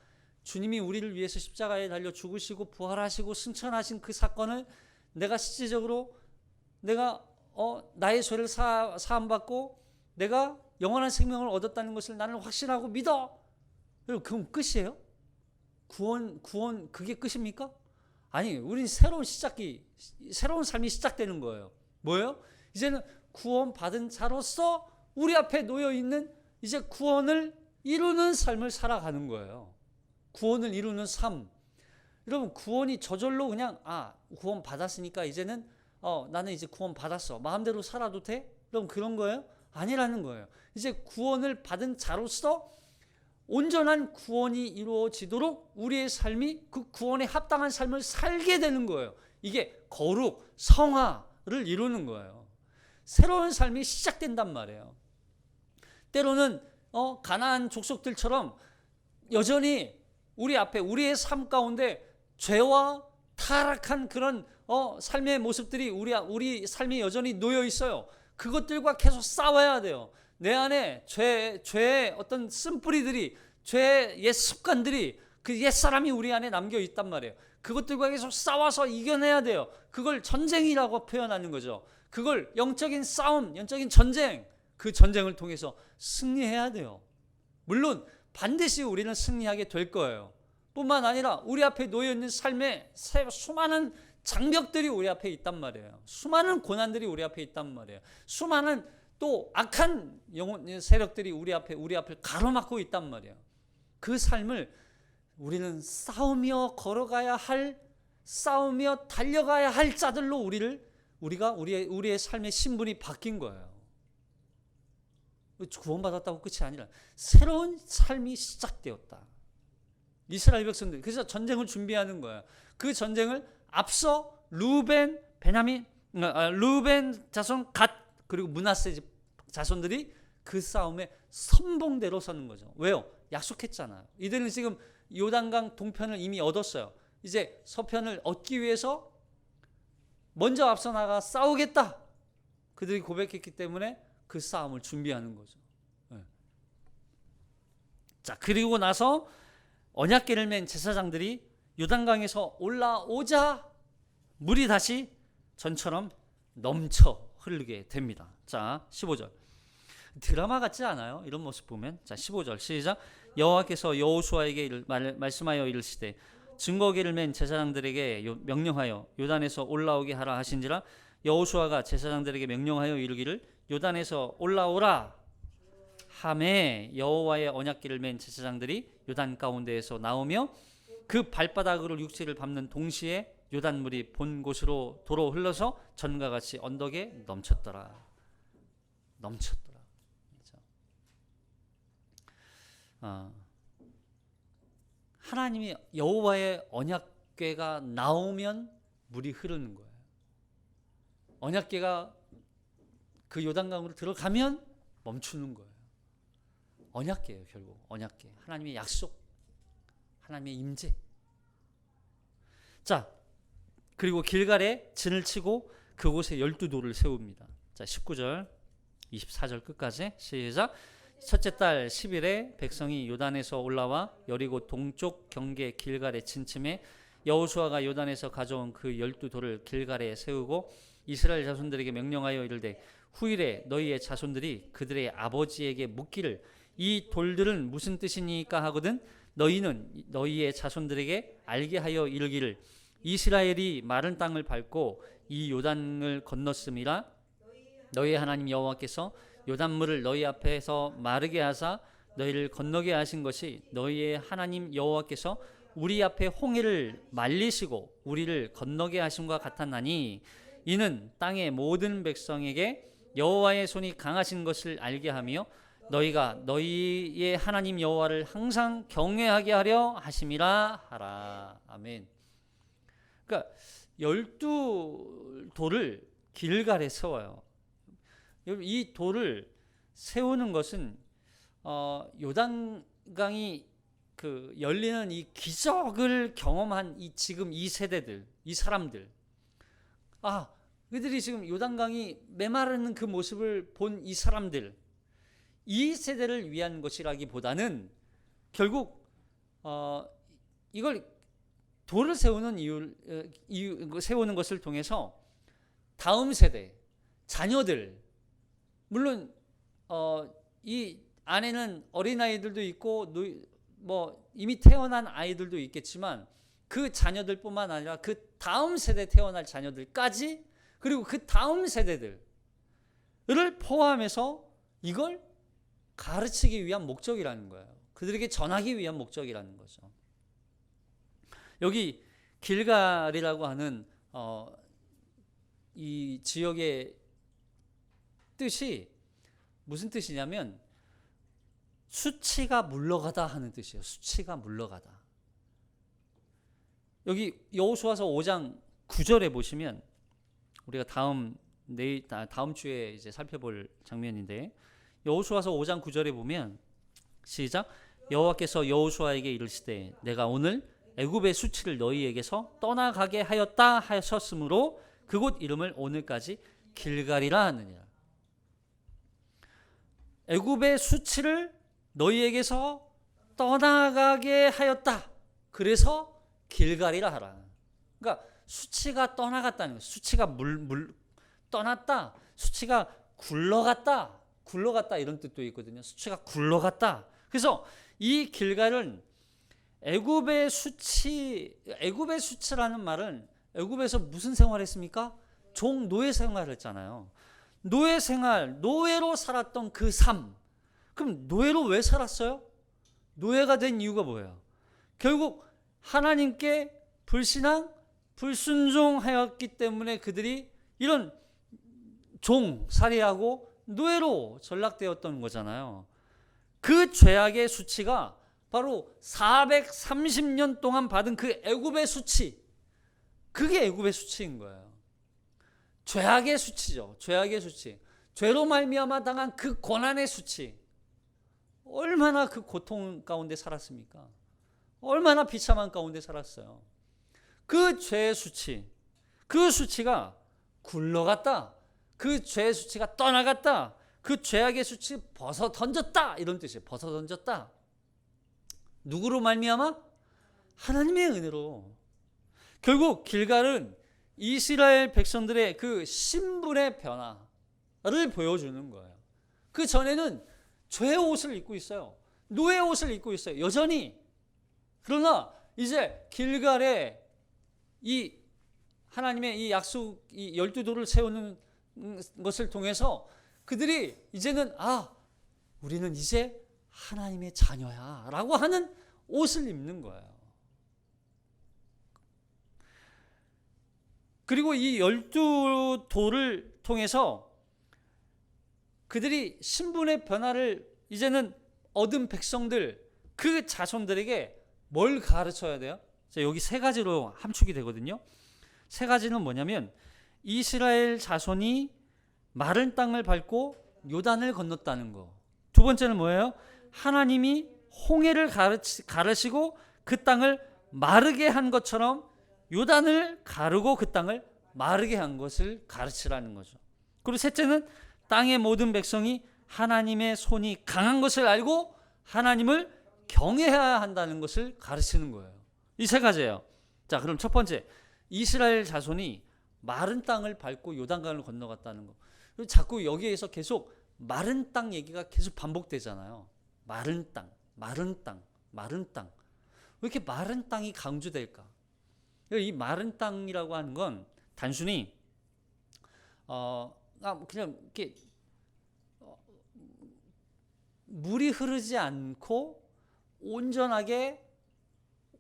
주님이 우리를 위해서 십자가에 달려 죽으시고 부활하시고 승천하신 그 사건을 내가 실제적으로 내가 나의 죄를 사함받고 내가 영원한 생명을 얻었다는 것을 나는 확신하고 믿어. 여러분, 그럼 끝이에요? 구원 그게 끝입니까? 아니, 우린 새로운 삶이 시작되는 거예요. 뭐예요? 이제는 구원받은 자로서 우리 앞에 놓여 있는 이제 구원을 이루는 삶을 살아가는 거예요. 구원을 이루는 삶. 여러분, 구원이 저절로 그냥 구원 받았으니까 이제는 나는 이제 구원 받았어. 마음대로 살아도 돼? 여러분, 그런 거예요? 아니라는 거예요. 이제 구원을 받은 자로서 온전한 구원이 이루어지도록 우리의 삶이 그 구원에 합당한 삶을 살게 되는 거예요. 이게 거룩, 성화를 이루는 거예요. 새로운 삶이 시작된단 말이에요. 때로는 가나안 족속들처럼 여전히 우리 앞에 우리의 삶 가운데 죄와 타락한 그런 삶의 모습들이 우리 삶에 여전히 놓여 있어요. 그것들과 계속 싸워야 돼요. 내 안에 죄의 어떤 쓴뿌리들이, 죄의 옛 습관들이, 그 옛 사람이 우리 안에 남겨 있단 말이에요. 그것들과 계속 싸워서 이겨내야 돼요. 그걸 전쟁이라고 표현하는 거죠. 그걸 영적인 싸움, 영적인 전쟁, 그 전쟁을 통해서 승리해야 돼요. 물론 반드시 우리는 승리하게 될 거예요. 뿐만 아니라 우리 앞에 놓여있는 삶의 수많은 장벽들이 우리 앞에 있단 말이에요. 수많은 고난들이 우리 앞에 있단 말이에요. 수많은 또 악한 세력들이 우리 앞을 가로막고 있단 말이에요. 그 삶을 우리는 싸우며 달려가야 할 자들로 우리의 삶의 신분이 바뀐 거예요. 구원받았다고 끝이 아니라 새로운 삶이 시작되었다. 이스라엘 백성들, 그래서 전쟁을 준비하는 거예요. 그 전쟁을 앞서 루벤 자손 갓 그리고 므낫세 자손들이 그 싸움에 선봉대로 서는 거죠. 왜요? 약속했잖아요. 이들은 지금 요단강 동편을 이미 얻었어요. 이제 서편을 얻기 위해서 먼저 앞서 나가 싸우겠다. 그들이 고백했기 때문에 그 싸움을 준비하는 거죠. 자, 그리고 나서 언약궤를 맨 제사장들이 요단강에서 올라오자 물이 다시 전처럼 넘쳐 흐르게 됩니다. 자, 15절. 드라마 같지 않아요? 이런 모습 보면. 자, 15절 시작. 여호와께서 여호수아에게 말씀하여 이르시되 증거궤를 맨 제사장들에게 명령하여 요단에서 올라오게 하라 하신지라. 여호수아가 제사장들에게 명령하여 이르기를 요단에서 올라오라 하매 여호와의 언약궤를 맨 제사장들이 요단 가운데에서 나오며 그 발바닥으로 육지를 밟는 동시에 요단물이 본 곳으로 도로 흘러서 전과 같이 언덕에 넘쳤더라. 하나님이 여호와의 언약궤가 나오면 물이 흐르는 거예요. 언약궤가 그 요단강으로 들어가면 멈추는 거예요. 언약궤예요. 결국 언약궤. 하나님의 약속. 하나님의 임재. 자, 그리고 길갈에 진을 치고 그곳에 12돌을 세웁니다. 자, 19절 24절 끝까지 시작. 첫째 달 10일에 백성이 요단에서 올라와 여리고 동쪽 경계 길갈에 진침해 여호수아가 요단에서 가져온 그 12돌을 길갈에 세우고 이스라엘 자손들에게 명령하여 이르되 후일에 너희의 자손들이 그들의 아버지에게 묻기를 이 돌들은 무슨 뜻이니까 하거든 너희는 너희의 자손들에게 알게 하여 이르기를 이스라엘이 마른 땅을 밟고 이 요단을 건넜음이라 너희 하나님 여호와께서 요단물을 너희 앞에서 마르게 하사 너희를 건너게 하신 것이 너희의 하나님 여호와께서 우리 앞에 홍해를 말리시고 우리를 건너게 하심과 같았나니 이는 땅의 모든 백성에게 여호와의 손이 강하신 것을 알게 하며 너희가 너희의 하나님 여호와를 항상 경외하게 하려 하심이라 하라. 아멘. 그러니까 12돌을 길갈에 세워요. 이 돌을 세우는 것은 요단강이 그 열리는 이 기적을 경험한 지금 이 세대들, 이 사람들, 그들이 지금 요단강이 메마르는 그 모습을 본 이 사람들, 이 세대를 위한 것이라기보다는 결국 이걸 돌을 세우는 세우는 것을 통해서 다음 세대, 자녀들, 물론 이 안에는 어린아이들도 있고 이미 태어난 아이들도 있겠지만 그 자녀들뿐만 아니라 그 다음 세대 태어날 자녀들까지 그리고 그 다음 세대들을 포함해서 이걸 가르치기 위한 목적이라는 거예요. 그들에게 전하기 위한 목적이라는 거죠. 여기 길갈이라고 하는 이 지역의 뜻이 무슨 뜻이냐면 수치가 물러가다 하는 뜻이에요. 수치가 물러가다. 여기 여호수아서 5장 9절에 보시면 우리가 다음 주에 이제 살펴볼 장면인데 여호수아서 5장 9절에 보면 시작. 여호와께서 여호수아에게 이르시되 내가 오늘 애굽의 수치를 너희에게서 떠나가게 하였다 하셨으므로 그곳 이름을 오늘까지 길갈이라 하느니라. 애굽의 수치를 너희에게서 떠나가게 하였다. 그래서 길갈이라 하라. 그러니까 수치가 떠나갔다는 거예요. 수치가 떠났다. 수치가 굴러갔다. 이런 뜻도 있거든요. 수치가 굴러갔다. 그래서 이 길갈은 애굽의 수치라는 말은 애굽에서 무슨 생활했습니까? 노예 생활했잖아요. 노예 생활, 노예로 살았던 그 삶. 그럼 노예로 왜 살았어요? 노예가 된 이유가 뭐예요? 결국 하나님께 불순종하였기 때문에 그들이 이런 살해하고 노예로 전락되었던 거잖아요. 그 죄악의 수치가 바로 430년 동안 받은 그 애굽의 수치, 그게 애굽의 수치인 거예요. 죄악의 수치죠. 죄악의 수치. 죄로 말미암아 당한 그 고난의 수치. 얼마나 그 고통 가운데 살았습니까? 얼마나 비참한 가운데 살았어요. 그 죄의 수치, 그 수치가 굴러갔다. 그 죄의 수치가 떠나갔다. 그 죄악의 수치 벗어 던졌다. 이런 뜻이에요. 벗어 던졌다. 누구로 말미암아? 하나님의 은혜로. 결국 길갈은 이스라엘 백성들의 그 신분의 변화를 보여주는 거예요. 그 전에는 죄의 옷을 입고 있어요. 노예의 옷을 입고 있어요. 여전히. 그러나 이제 길갈에 이 하나님의 이 약속, 이 12돌을 세우는 것을 통해서 그들이 이제는 우리는 이제 하나님의 자녀야 라고 하는 옷을 입는 거예요. 그리고 이 12돌을 통해서 그들이 신분의 변화를 이제는 얻은 백성들, 그 자손들에게 뭘 가르쳐야 돼요? 자, 여기 세 가지로 함축이 되거든요. 세 가지는 뭐냐면 이스라엘 자손이 마른 땅을 밟고 요단을 건넜다는 거. 두 번째는 뭐예요? 하나님이 홍해를 가르치고 그 땅을 마르게 한 것처럼 요단을 가르고 그 땅을 마르게 한 것을 가르치라는 거죠. 그리고 셋째는 땅의 모든 백성이 하나님의 손이 강한 것을 알고 하나님을 경외해야 한다는 것을 가르치는 거예요. 이 세 가지예요. 자, 그럼 첫 번째, 이스라엘 자손이 마른 땅을 밟고 요단강을 건너갔다는 거. 자꾸 여기에서 계속 마른 땅 얘기가 계속 반복되잖아요. 마른 땅, 마른 땅, 마른 땅. 왜 이렇게 마른 땅이 강조될까? 이 마른 땅이라고 하는 건 단순히 그냥 이렇게 물이 흐르지 않고 온전하게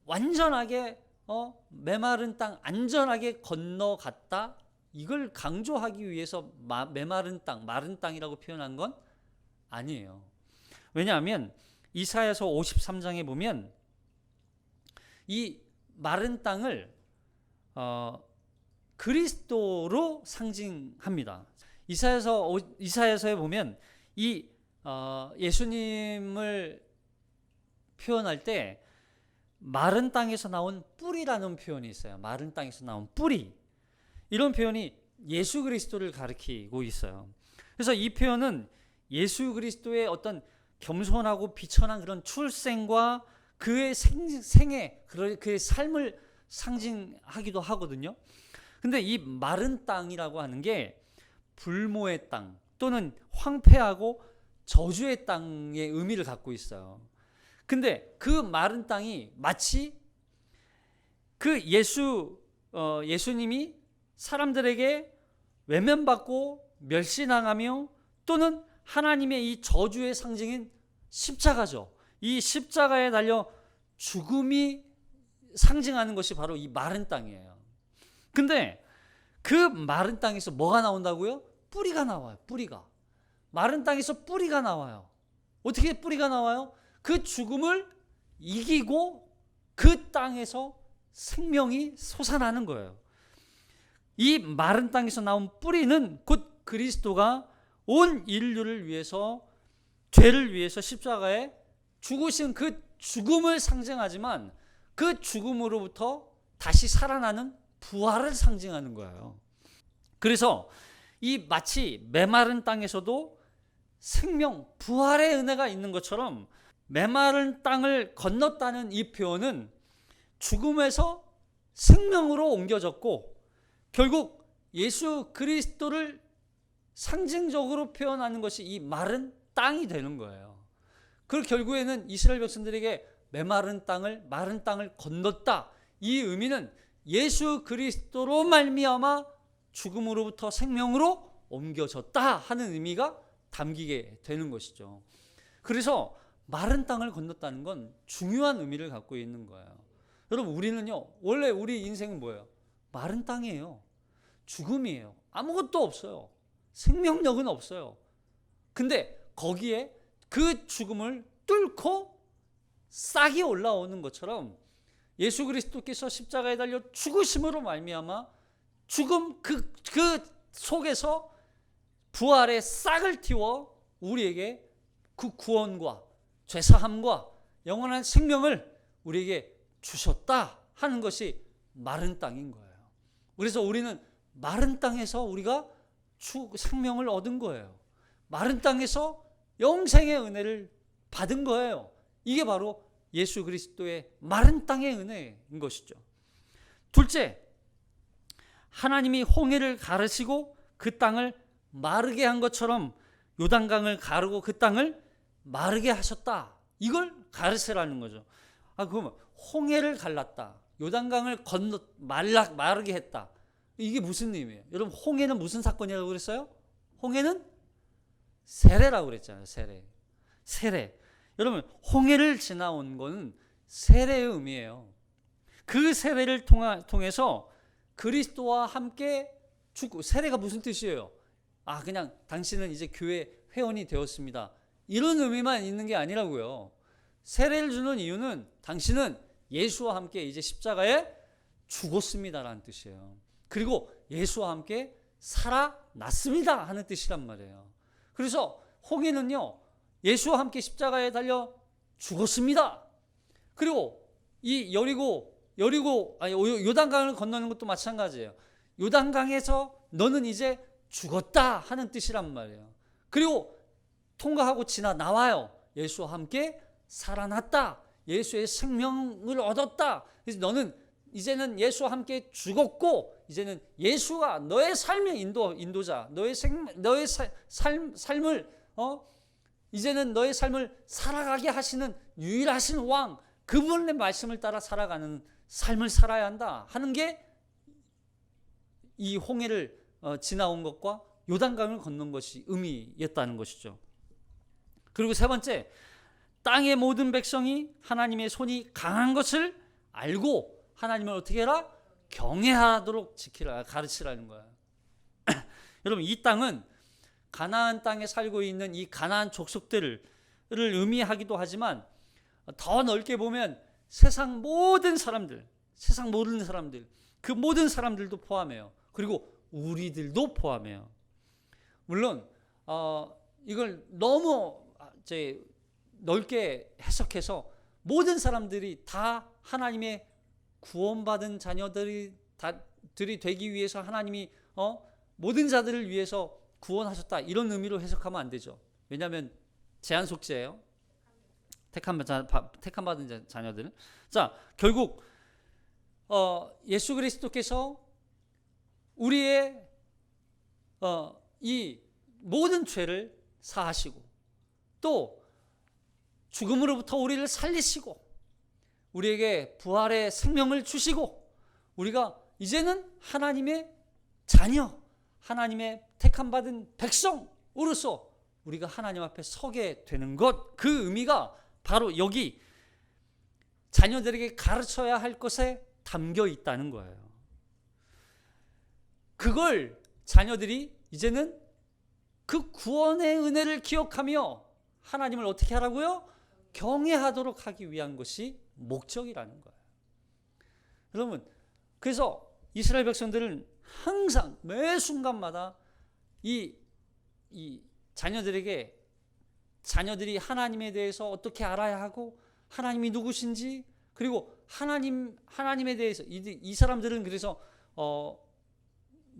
완전하게 메마른 땅 안전하게 건너갔다. 이걸 강조하기 위해서 메마른 땅, 마른 땅이라고 표현한 건 아니에요. 왜냐하면 이사야서 53장에 보면 이 마른 땅을 그리스도로 상징합니다. 이사야서에 보면 이 예수님을 표현할 때 마른 땅에서 나온 뿌리라는 표현이 있어요. 마른 땅에서 나온 뿌리. 이런 표현이 예수 그리스도를 가리키고 있어요. 그래서 이 표현은 예수 그리스도의 어떤 겸손하고 비천한 그런 출생과 그의 생애, 그의 삶을 상징하기도 하거든요. 근데 이 마른 땅이라고 하는 게 불모의 땅 또는 황폐하고 저주의 땅의 의미를 갖고 있어요. 근데 그 마른 땅이 마치 그 예수님이 사람들에게 외면받고 멸시당하며 또는 하나님의 이 저주의 상징인 십자가죠. 이 십자가에 달려 죽음이 상징하는 것이 바로 이 마른 땅이에요. 근데 그 마른 땅에서 뭐가 나온다고요? 뿌리가 나와요. 뿌리가. 마른 땅에서 뿌리가 나와요. 어떻게 뿌리가 나와요? 그 죽음을 이기고 그 땅에서 생명이 솟아나는 거예요. 이 마른 땅에서 나온 뿌리는 곧 그리스도가 온 인류를 위해서 죄를 위해서 십자가에 죽으신 그 죽음을 상징하지만 그 죽음으로부터 다시 살아나는 부활을 상징하는 거예요. 그래서 이 마치 메마른 땅에서도 생명, 부활의 은혜가 있는 것처럼 메마른 땅을 건넜다는 이 표현은 죽음에서 생명으로 옮겨졌고 결국 예수 그리스도를 상징적으로 표현하는 것이 이 마른 땅이 되는 거예요. 그리고 결국에는 이스라엘 백성들에게 메마른 땅을 마른 땅을 건넜다. 이 의미는 예수 그리스도로 말미암아 죽음으로부터 생명으로 옮겨졌다 하는 의미가 담기게 되는 것이죠. 그래서 마른 땅을 건넜다는 건 중요한 의미를 갖고 있는 거예요. 여러분 우리는요 원래 우리 인생은 뭐예요? 마른 땅이에요. 죽음이에요. 아무것도 없어요. 생명력은 없어요. 근데 거기에 그 죽음을 뚫고 싹이 올라오는 것처럼 예수 그리스도께서 십자가에 달려 죽으심으로 말미암아 죽음 그 속에서 부활의 싹을 틔워 우리에게 그 구원과 죄사함과 영원한 생명을 우리에게 주셨다 하는 것이 마른 땅인 거예요. 그래서 우리는 마른 땅에서 우리가 생명을 얻은 거예요. 마른 땅에서 영생의 은혜를 받은 거예요. 이게 바로 예수 그리스도의 마른 땅의 은혜인 것이죠. 둘째, 하나님이 홍해를 가르시고 그 땅을 마르게 한 것처럼 요단강을 가르고 그 땅을 마르게 하셨다. 이걸 가르치라는 거죠. 그러면 홍해를 갈랐다. 요단강을 마르게 했다. 이게 무슨 의미예요? 여러분 홍해는 무슨 사건이라고 그랬어요? 홍해는 세례라고 그랬잖아요. 세례. 여러분 홍해를 지나온 것은 세례의 의미예요. 그 세례를 통해서 그리스도와 함께 죽고, 세례가 무슨 뜻이에요? 그냥 당신은 이제 교회 회원이 되었습니다. 이런 의미만 있는 게 아니라고요. 세례를 주는 이유는 당신은 예수와 함께 이제 십자가에 죽었습니다라는 뜻이에요. 그리고 예수와 함께 살아났습니다 하는 뜻이란 말이에요. 그래서 홍해는요 예수와 함께 십자가에 달려 죽었습니다. 그리고 이 여리고 아니 요단강을 건너는 것도 마찬가지예요. 요단강에서 너는 이제 죽었다 하는 뜻이란 말이에요. 그리고 통과하고 지나 나와요. 예수와 함께 살아났다. 예수의 생명을 얻었다. 그래서 너는 이제는 예수와 함께 죽었고 이제는 예수가 너의 삶의 인도자, 너의 삶을 이제는 너의 삶을 살아가게 하시는 유일하신 왕, 그분의 말씀을 따라 살아가는 삶을 살아야 한다 하는 게 이 홍해를 지나온 것과 요단강을 건넌 것이 의미였다는 것이죠. 그리고 세 번째, 땅의 모든 백성이 하나님의 손이 강한 것을 알고 하나님을 어떻게 해라? 경외하도록 지키라, 가르치라는 거야. 여러분, 이 땅은 가나안 땅에 살고 있는 이 가나안 족속들을 의미하기도 하지만 더 넓게 보면 세상 모든 사람들, 그 모든 사람들도 포함해요. 그리고 우리들도 포함해요. 물론 이걸 너무 넓게 해석해서 모든 사람들이 다 하나님의 구원받은 자녀들이 되기 위해서 하나님이 모든 자들을 위해서 구원하셨다 이런 의미로 해석하면 안 되죠. 왜냐하면 제한 속죄예요. 택함받은 자녀들. 자, 결국 예수 그리스도께서 우리의 이 모든 죄를 사하시고 또 죽음으로부터 우리를 살리시고 우리에게 부활의 생명을 주시고 우리가 이제는 하나님의 자녀, 하나님의 택함받은 백성으로서 우리가 하나님 앞에 서게 되는 것, 그 의미가 바로 여기 자녀들에게 가르쳐야 할 것에 담겨 있다는 거예요. 그걸 자녀들이 이제는 그 구원의 은혜를 기억하며 하나님을 어떻게 하라고요? 경외하도록 하기 위한 것이 목적이라는 거예요. 여러분, 그래서 이스라엘 백성들은 항상 매 순간마다 이 자녀들이 하나님에 대해서 어떻게 알아야 하고 하나님이 누구신지 그리고 하나님에 대해서 이 사람들은 그래서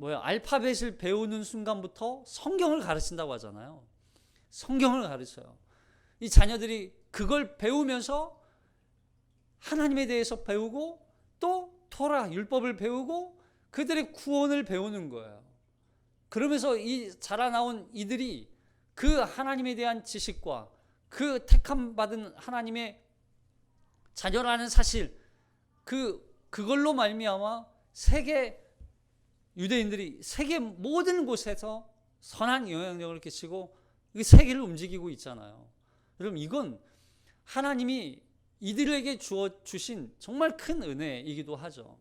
알파벳을 배우는 순간부터 성경을 가르친다고 하잖아요. 성경을 가르쳐요. 이 자녀들이 그걸 배우면서 하나님에 대해서 배우고 또 토라 율법을 배우고 그들의 구원을 배우는 거예요. 그러면서 이 자라나온 이들이 그 하나님에 대한 지식과 그 택함 받은 하나님의 자녀라는 사실 그걸로 말미암아 유대인들이 세계 모든 곳에서 선한 영향력을 끼치고 세계를 움직이고 있잖아요. 여러분, 이건 하나님이 이들에게 주신 정말 큰 은혜이기도 하죠.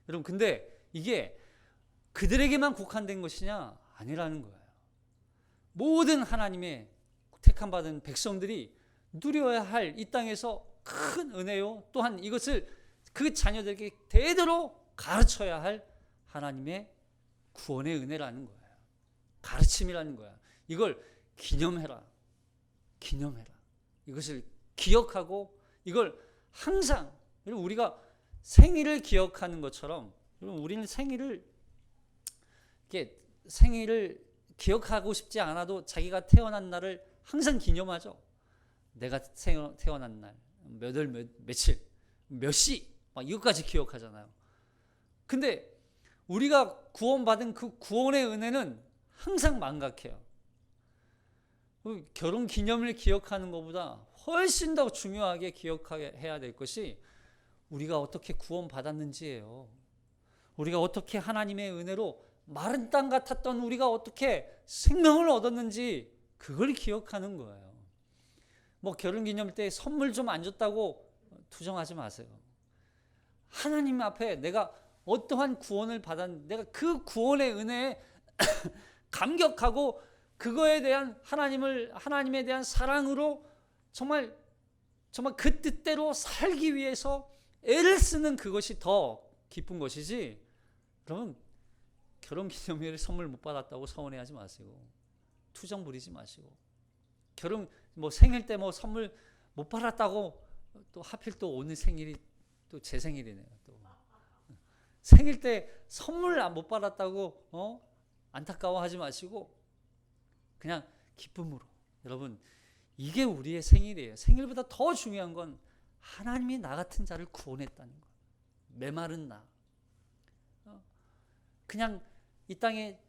여러분, 근데 이게 그들에게만 국한된 것이냐? 아니라는 거예요. 모든 하나님의 택함받은 백성들이 누려야 할 이 땅에서 큰 은혜요. 또한 이것을 그 자녀들에게 대대로 가르쳐야 할 하나님의 구원의 은혜라는 거예요. 가르침이라는 거야. 이걸 기념해라. 이것을 기억하고 이걸 항상 우리가 생일을 기억하는 것처럼 우리는 생일을 기억하고 싶지 않아도 자기가 태어난 날을 항상 기념하죠. 내가 태어난 날, 몇 월 며칠, 몇 시 이것까지 기억하잖아요. 근데 우리가 구원받은 그 구원의 은혜는 항상 망각해요. 결혼 기념을 기억하는 것보다 훨씬 더 중요하게 기억해야 될 것이 우리가 어떻게 구원받았는지예요. 우리가 어떻게 하나님의 은혜로 마른 땅 같았던 우리가 어떻게 생명을 얻었는지 그걸 기억하는 거예요. 결혼 기념 때 선물 좀 안 줬다고 투정하지 마세요. 하나님 앞에 내가 어떠한 구원을 받았는지 내가 그 구원의 은혜에 감격하고 그거에 대한 하나님에 대한 사랑으로 정말 그 뜻대로 살기 위해서 애를 쓰는 그것이 더 기쁜 것이지. 여러분, 결혼 기념일에 선물 못 받았다고 서운해하지 마시고 투정 부리지 마시고 생일 때 선물 못 받았다고 또 하필 또 오늘 생일이 또 제 생일이네요. 또 생일 때 선물 못 받았다고 안타까워하지 마시고 그냥 기쁨으로. 여러분, 이게 우리의 생일이에요. 생일보다 더 중요한 건 하나님이 나 같은 자를 구원했다는 거. 메마른 나, 그냥 이 땅에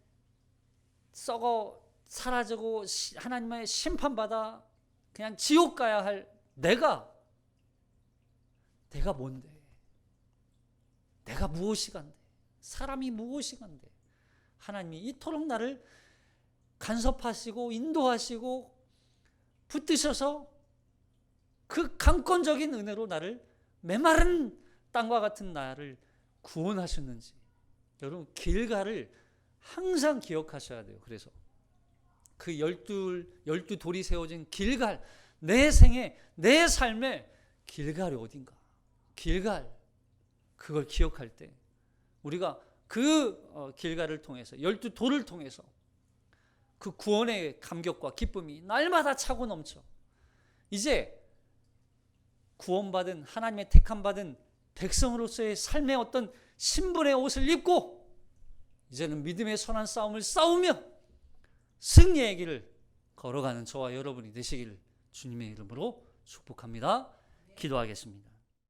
썩어 사라지고 하나님의 심판받아 그냥 지옥 가야 할 내가 뭔데? 내가 무엇이 간데? 사람이 무엇이 간데? 하나님이 이토록 나를 간섭하시고 인도하시고 붙드셔서 그 강권적인 은혜로 나를 메마른 땅과 같은 나를 구원하셨는지, 여러분 길갈을 항상 기억하셔야 돼요. 그래서 그 열두 돌이 세워진 길갈, 내 생에 내 삶에 길갈이 어딘가, 길갈, 그걸 기억할 때 우리가 그 길갈을 통해서, 열두 돌을 통해서 그 구원의 감격과 기쁨이 날마다 차고 넘쳐. 이제 구원받은, 하나님의 택함받은 백성으로서의 삶의 어떤 신분의 옷을 입고 이제는 믿음의 선한 싸움을 싸우며 승리의 길을 걸어가는 저와 여러분이 되시기를 주님의 이름으로 축복합니다. 기도하겠습니다.